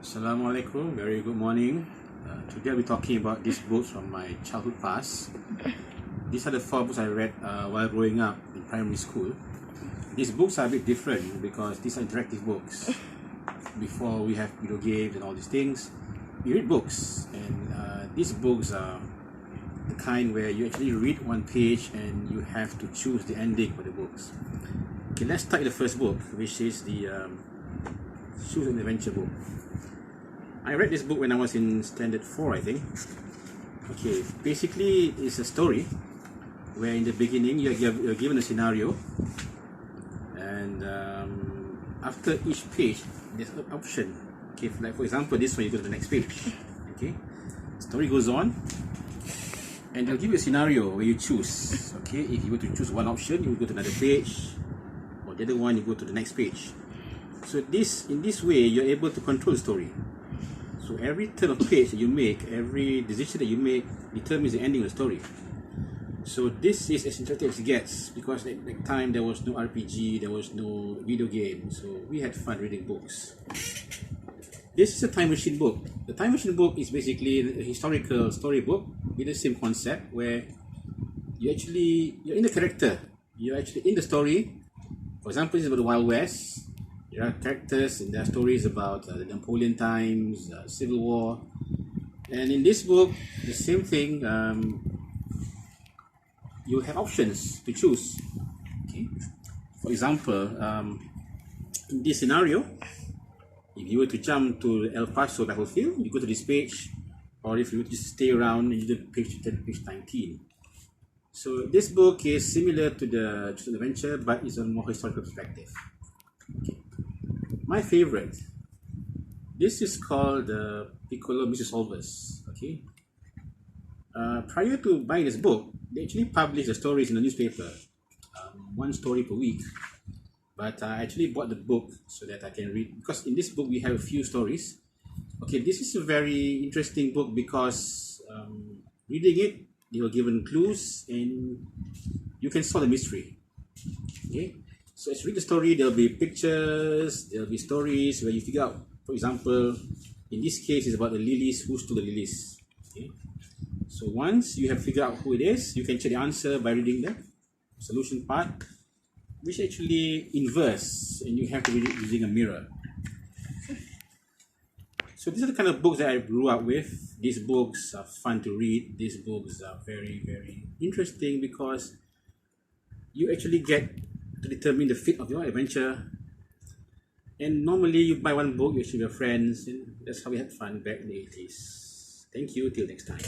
Assalamualaikum, very good morning. Today I'll be talking about these books from my childhood past. These are the 4 books I read while growing up in primary school. These books are a bit different because these are interactive books. Before we have video games and all these things, we read books, and these books are the kind where you actually read one page and you have to choose the ending for the books. Okay, let's start with the first book, which is the Choose an Adventure book. I read this book when I was in standard 4, I think. Okay, basically it's a story where in the beginning you're given a scenario, and after each page there's an option. Okay, like for example this one, you go to the next page. Okay, story goes on and they'll give you a scenario where you choose. Okay, if you were to choose one option, you will go to another page, or the other one you go to the next page. So in this way you're able to control the story. So every turn of page that you make, every decision that you make determines the ending of the story. So this is as interactive as it gets, because at that time there was no RPG, there was no video game, so we had fun reading books. This is a time machine book. The time machine book is basically a historical storybook with the same concept, where you're in the character, you're actually in the story. For example, this is about the Wild West. There are characters and there are stories about the Napoleon times, Civil War. And in this book, the same thing, you have options to choose. Okay? For example, in this scenario, if you were to jump to El Paso battlefield, you go to this page, or if you were to just stay around, you do page 19. So this book is similar to the Choose an Adventure, but it's a more historical perspective. Okay. My favorite, this is called the Piccolo Mystery Solvers. Okay. Prior to buying this book, they actually published the stories in the newspaper, 1 story per week. But I actually bought the book so that I can read, because in this book we have a few stories. Okay, this is a very interesting book because reading it, they were given clues and you can solve the mystery. Okay. So as you read the story, there'll be pictures, there'll be stories where you figure out, for example, in this case it's about the lilies, who stole the lilies. Okay. So once you have figured out who it is, you can check the answer by reading the solution part, which actually inverse, and you have to read it using a mirror. So these are the kind of books that I grew up with. These books are fun to read. These books are very, very interesting because you actually get to determine the fate of your adventure. And normally you buy one book, you share with your friends, and that's how we had fun back in the 80s. Thank you, till next time.